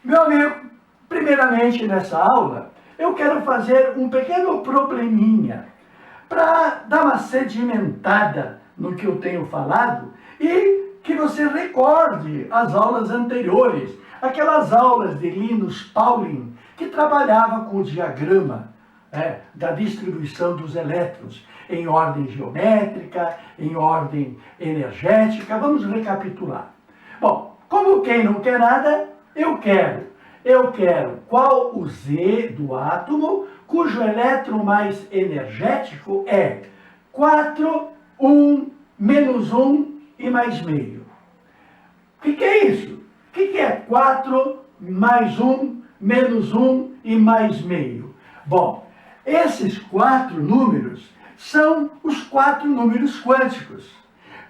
Meu amigo, primeiramente nessa aula, eu quero fazer um pequeno probleminha para dar uma sedimentada no que eu tenho falado e que você recorde as aulas anteriores, aquelas aulas de Linus Pauling, que trabalhava com o diagrama da distribuição dos elétrons em ordem geométrica, em ordem energética. Vamos recapitular. Bom, como quem não quer nada, eu quero qual o Z do átomo, cujo elétron mais energético é 4, 1, menos 1 e mais meio. O que é isso? O que é 4 mais 1, menos 1 e mais meio? Bom, esses 4 números são os 4 números quânticos.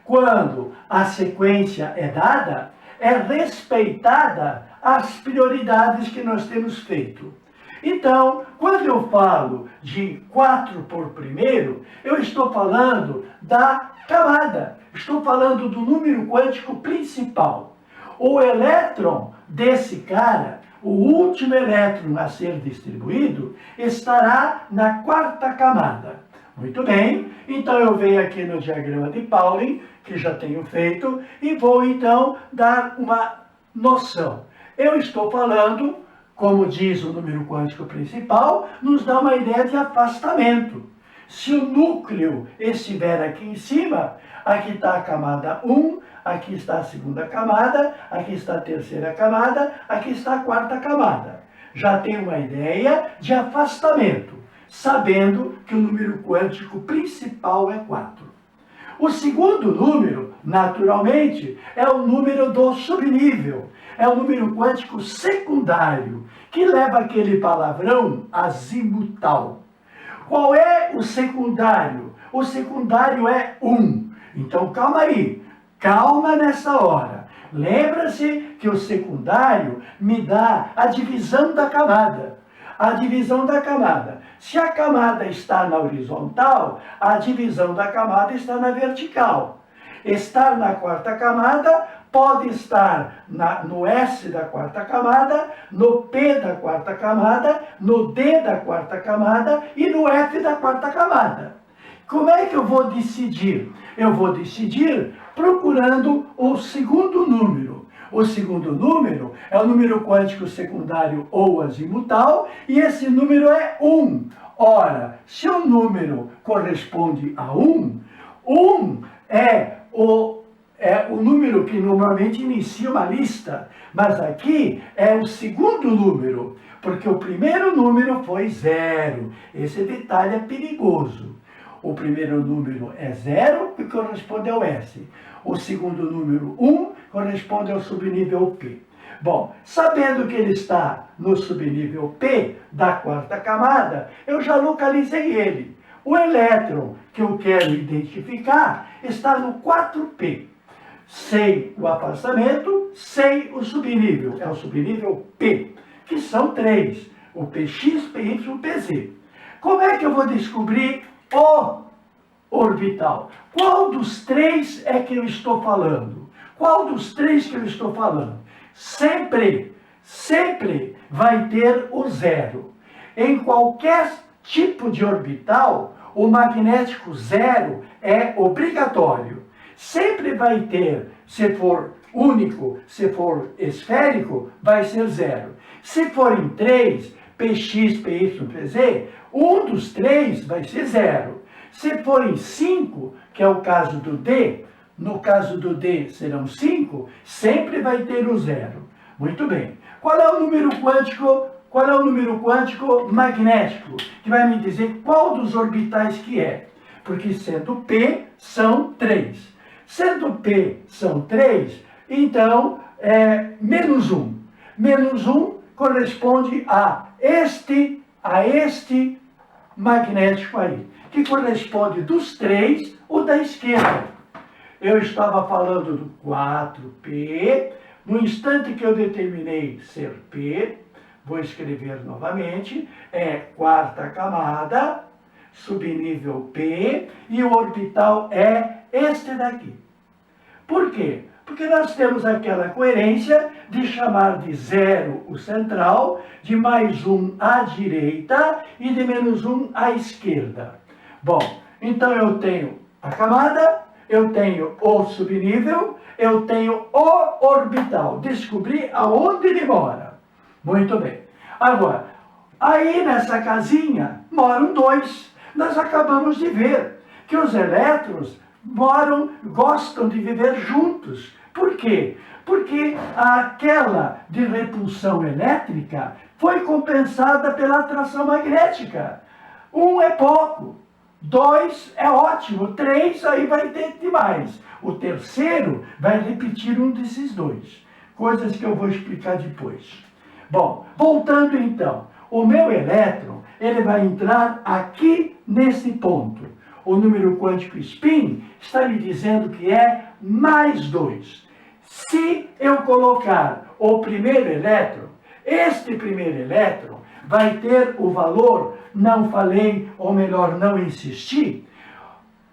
Quando a sequência é dada, é respeitada as prioridades que nós temos feito. Então, quando eu falo de 4 por primeiro, eu estou falando da camada, estou falando do número quântico principal. O elétron desse cara, o último elétron a ser distribuído, estará na 4ª camada. Muito bem, então eu venho aqui no diagrama de Pauling, que já tenho feito, e vou então dar uma noção. Eu estou falando, como diz o número quântico principal, nos dá uma ideia de afastamento. Se o núcleo estiver aqui em cima, aqui está a camada 1, aqui está a 2ª camada, aqui está a 3ª camada, aqui está a 4ª camada. Já tem uma ideia de afastamento, sabendo que o número quântico principal é 4. O segundo número, naturalmente, é o número do subnível, é o número quântico secundário, que leva aquele palavrão azimutal. Qual é o secundário? O secundário é 1. Então, calma aí, calma nessa hora. Lembra-se que o secundário me dá a divisão da camada. A divisão da camada. Se a camada está na horizontal, a divisão da camada está na vertical. Estar na 4ª camada pode estar no S da 4ª camada, no P da 4ª camada, no D da 4ª camada e no F da 4ª camada. Como é que eu vou decidir? Eu vou decidir procurando o segundo número. O segundo número é o número quântico secundário ou azimutal, e esse número é 1. Ora, se o número corresponde a 1, 1 é o número que normalmente inicia uma lista, mas aqui é o segundo número, porque o primeiro número foi 0. Esse detalhe é perigoso. O primeiro número é 0, que corresponde ao S. O segundo número, 1, corresponde ao subnível P. Bom, sabendo que ele está no subnível P da 4ª camada, eu já localizei ele. O elétron que eu quero identificar está no 4P. Sei o afastamento, sei o subnível. É o subnível P, que são 3. O PX, PY e PZ. Como é que eu vou descobrir o orbital? Qual dos 3 é que eu estou falando? Qual dos 3 que eu estou falando? Sempre vai ter o 0. Em qualquer tipo de orbital, o magnético 0 é obrigatório. Sempre vai ter, se for único, se for esférico, vai ser 0. Se for em 3, PX, PY, PZ, um dos 3 vai ser 0. Se for em 5, que é o caso do D, no caso do D serão 5, sempre vai ter o 0. Muito bem. Qual é o número quântico? Qual é o número quântico magnético? Que vai me dizer qual dos orbitais que é. Porque sendo P, são 3. Sendo P, são 3, então é menos 1. Menos 1 corresponde a este magnético aí, que corresponde dos 3, o da esquerda. Eu estava falando do 4P, no instante que eu determinei ser P, vou escrever novamente, é 4ª camada, subnível P, e o orbital é este daqui. Por quê? Porque nós temos aquela coerência de chamar de zero o central, de mais um à direita e de menos um à esquerda. Bom, então eu tenho a camada, eu tenho o subnível, eu tenho o orbital. Descobri aonde ele mora. Muito bem. Agora, aí nessa casinha moram dois. Nós acabamos de ver que os elétrons gostam de viver juntos. Por quê? Porque aquela de repulsão elétrica foi compensada pela atração magnética. Um é pouco, dois é ótimo, três aí vai ter demais. O terceiro vai repetir um desses dois. Coisas que eu vou explicar depois. Bom, voltando então, o meu elétron, ele vai entrar aqui nesse ponto. O número quântico spin está me dizendo que é mais 2. Se eu colocar o primeiro elétron, este primeiro elétron vai ter o valor, não falei, ou melhor, não insisti,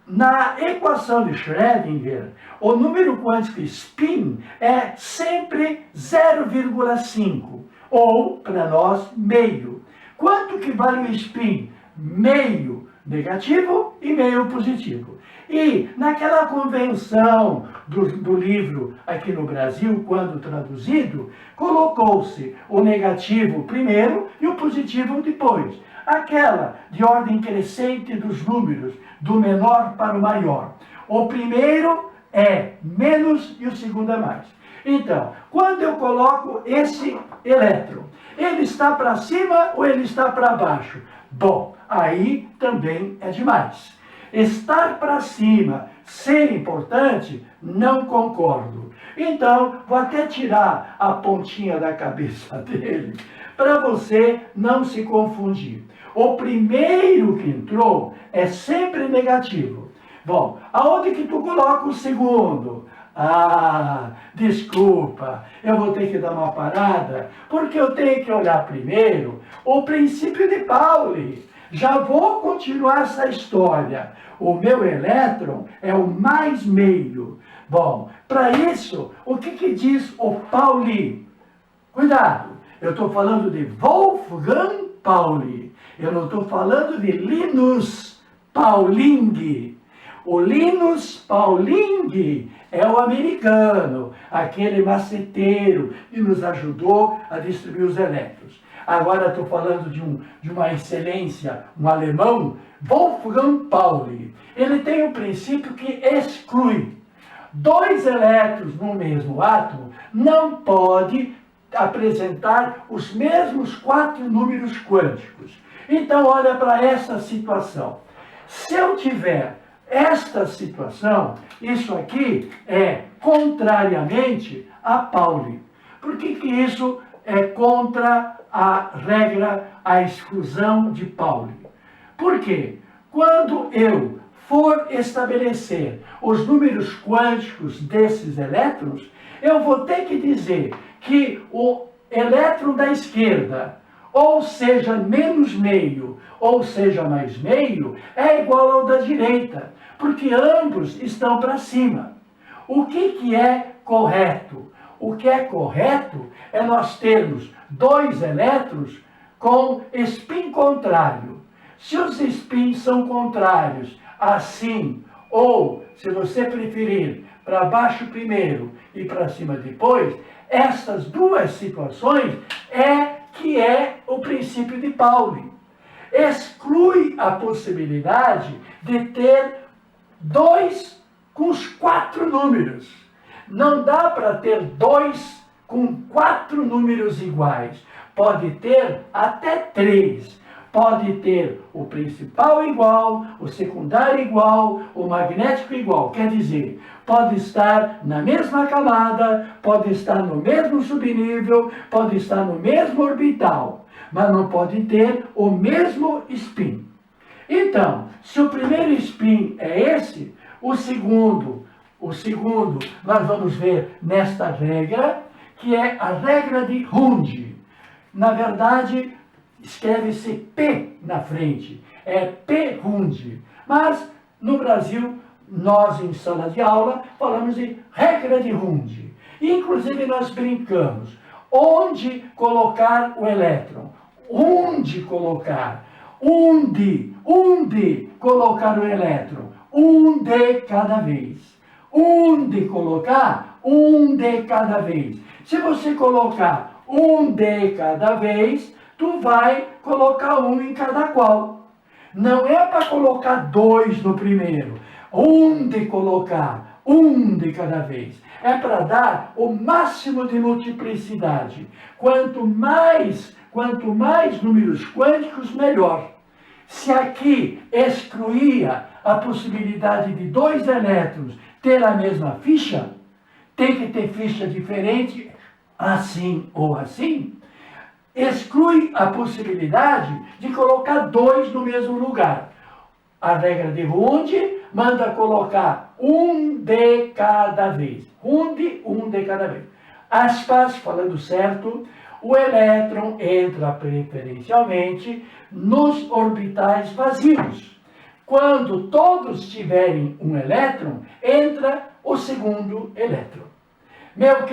na equação de Schrödinger, o número quântico spin é sempre 0,5, ou, para nós, meio. Quanto que vale o spin? Meio negativo e meio positivo. E naquela convenção do livro aqui no Brasil, quando traduzido, colocou-se o negativo primeiro e o positivo depois. Aquela de ordem crescente dos números, do menor para o maior. O primeiro é menos e o segundo é mais. Então, quando eu coloco esse elétron, ele está para cima ou ele está para baixo? Bom, aí também é demais. Estar para cima, ser importante, não concordo. Então, vou até tirar a pontinha da cabeça dele, para você não se confundir. O primeiro que entrou é sempre negativo. Bom, aonde que tu coloca o segundo? Ah, desculpa, eu vou ter que dar uma parada, porque eu tenho que olhar primeiro o princípio de Pauli. Já vou continuar essa história. O meu elétron é o mais meio. Bom, para isso, o que diz o Pauli? Cuidado, eu estou falando de Wolfgang Pauli. Eu não estou falando de Linus Pauling. O Linus Pauling é o americano, aquele maceteiro que nos ajudou a distribuir os elétrons. Agora estou falando de uma excelência, um alemão, Wolfgang Pauli. Ele tem um princípio que exclui. Dois elétrons no mesmo átomo não pode apresentar os mesmos 4 números quânticos. Então, olha para essa situação. Se eu tiver esta situação, isso aqui é contrariamente a Pauli. Por que isso é contra a regra, a exclusão de Pauli? Por quê? Quando eu for estabelecer os números quânticos desses elétrons, eu vou ter que dizer que o elétron da esquerda, ou seja menos meio, ou seja mais meio, é igual ao da direita, porque ambos estão para cima. O que é correto? O que é correto é nós termos dois elétrons com spin contrário. Se os spins são contrários, assim, ou, se você preferir, para baixo primeiro e para cima depois, essas duas situações que é o princípio de Pauli. Exclui a possibilidade de ter dois com os 4 números. Não dá para ter 2 com 4 números iguais. Pode ter até 3. Pode ter o principal igual, o secundário igual, o magnético igual. Quer dizer, pode estar na mesma camada, pode estar no mesmo subnível, pode estar no mesmo orbital, mas não pode ter o mesmo spin. Então, se o primeiro spin é esse, o segundo nós vamos ver nesta regra, que é a regra de Hund. Na verdade, escreve-se P na frente, é P Hund. Mas, no Brasil, nós em sala de aula falamos de regra de Hund. Inclusive nós brincamos. Onde colocar o elétron? Onde colocar? Onde colocar o elétron? Um de cada vez. Onde colocar? Um de cada vez. Se você colocar um de cada vez, tu vai colocar um em cada qual. Não é para colocar dois no primeiro. Onde colocar? Um de cada vez. É para dar o máximo de multiplicidade. Quanto mais números quânticos, melhor. Se aqui excluía a possibilidade de dois elétrons ter a mesma ficha, tem que ter ficha diferente, assim ou assim, exclui a possibilidade de colocar dois no mesmo lugar. A regra de Hund manda colocar um de cada vez. Hund, um de cada vez. Aspas, falando certo, o elétron entra preferencialmente nos orbitais vazios. Quando todos tiverem um elétron, entra o segundo elétron. Meu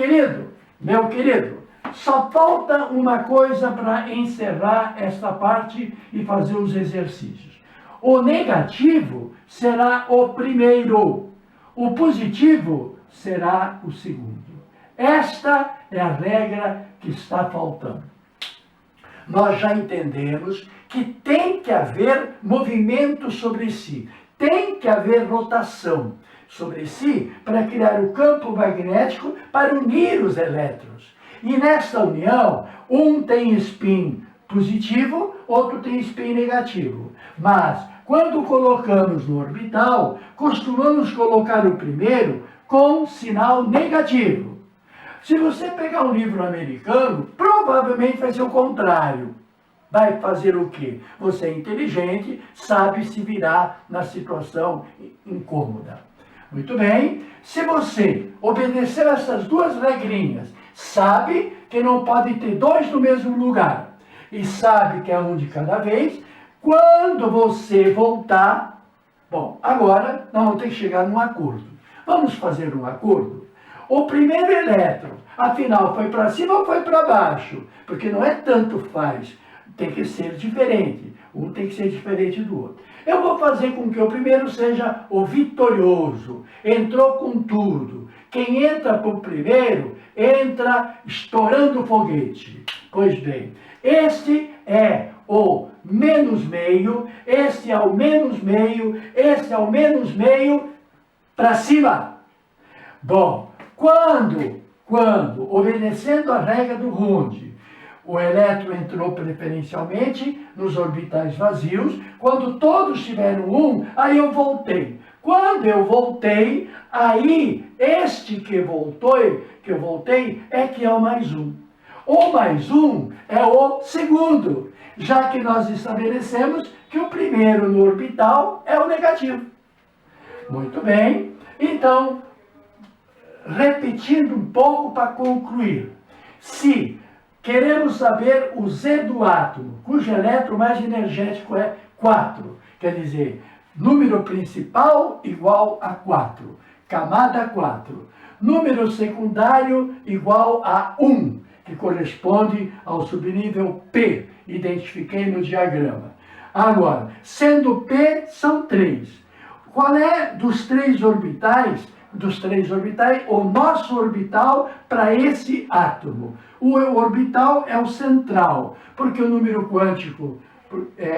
querido, só falta uma coisa para encerrar esta parte e fazer os exercícios. O negativo será o primeiro, o positivo será o segundo. Esta é a regra que está faltando. Nós já entendemos que tem que haver movimento sobre si, tem que haver rotação sobre si para criar o campo magnético para unir os elétrons. E nessa união, um tem spin positivo, outro tem spin negativo. Mas, quando colocamos no orbital, costumamos colocar o primeiro com sinal negativo. Se você pegar um livro americano, provavelmente vai ser o contrário. Vai fazer o quê? Você é inteligente, sabe se virar na situação incômoda. Muito bem. Se você obedecer essas duas regrinhas, sabe que não pode ter dois no mesmo lugar e sabe que é um de cada vez, quando você voltar, bom, agora nós vamos ter que chegar num acordo. Vamos fazer um acordo? O primeiro elétron, afinal, foi para cima ou foi para baixo? Porque não é tanto faz, tem que ser diferente. Um tem que ser diferente do outro. Eu vou fazer com que o primeiro seja o vitorioso. Entrou com tudo. Quem entra para o primeiro, entra estourando o foguete. Pois bem, este é o menos meio, este é o menos meio, este é o menos meio, para cima. Bom, quando, obedecendo a regra do Hund, o elétron entrou preferencialmente nos orbitais vazios, quando todos tiveram um, aí eu voltei. Quando eu voltei, aí este que eu voltei é que é o mais um. O mais um é o segundo, já que nós estabelecemos que o primeiro no orbital é o negativo. Muito bem, então, repetindo um pouco para concluir. Se queremos saber o Z do átomo, cujo elétron mais energético é 4, quer dizer, número principal igual a 4, camada 4. Número secundário igual a 1, que corresponde ao subnível P, identifiquei no diagrama. Agora, sendo P, são 3. Qual é dos três orbitais, o nosso orbital para esse átomo? O orbital é o central, porque o número quântico,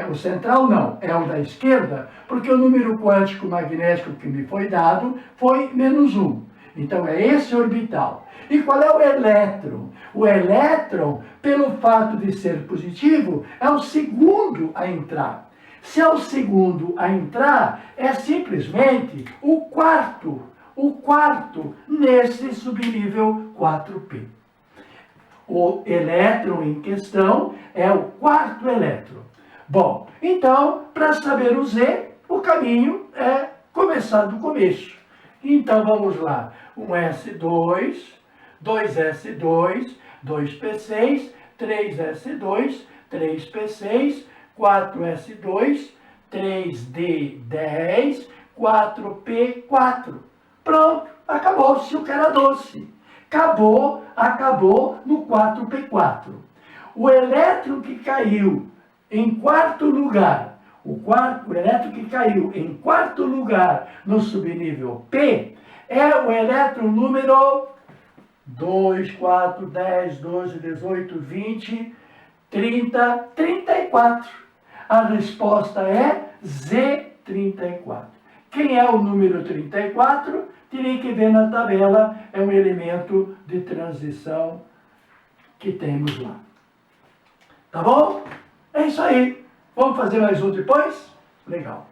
o central não, é o da esquerda, porque o número quântico magnético que me foi dado foi -1. Então é esse orbital. E qual é o elétron? O elétron, pelo fato de ser positivo, é o segundo a entrar. Se é o segundo a entrar, é simplesmente o quarto nesse subnível 4P. O elétron em questão é o quarto elétron. Bom, então, para saber o Z, o caminho é começar do começo. Então, vamos lá. 1s2, 2s2, 2p6, 3s2, 3p6, 4s2, 3d10, 4P4. Pronto, acabou-se o que era doce. Acabou no 4P4. O elétron que caiu em quarto lugar, o elétron que caiu em quarto lugar no subnível P, é o elétron número 2, 4, 10, 12, 18, 20, 30, 34. A resposta é Z34. Quem é o número 34? Teria que ver na tabela, é um elemento de transição que temos lá. Tá bom? É isso aí. Vamos fazer mais um depois? Legal.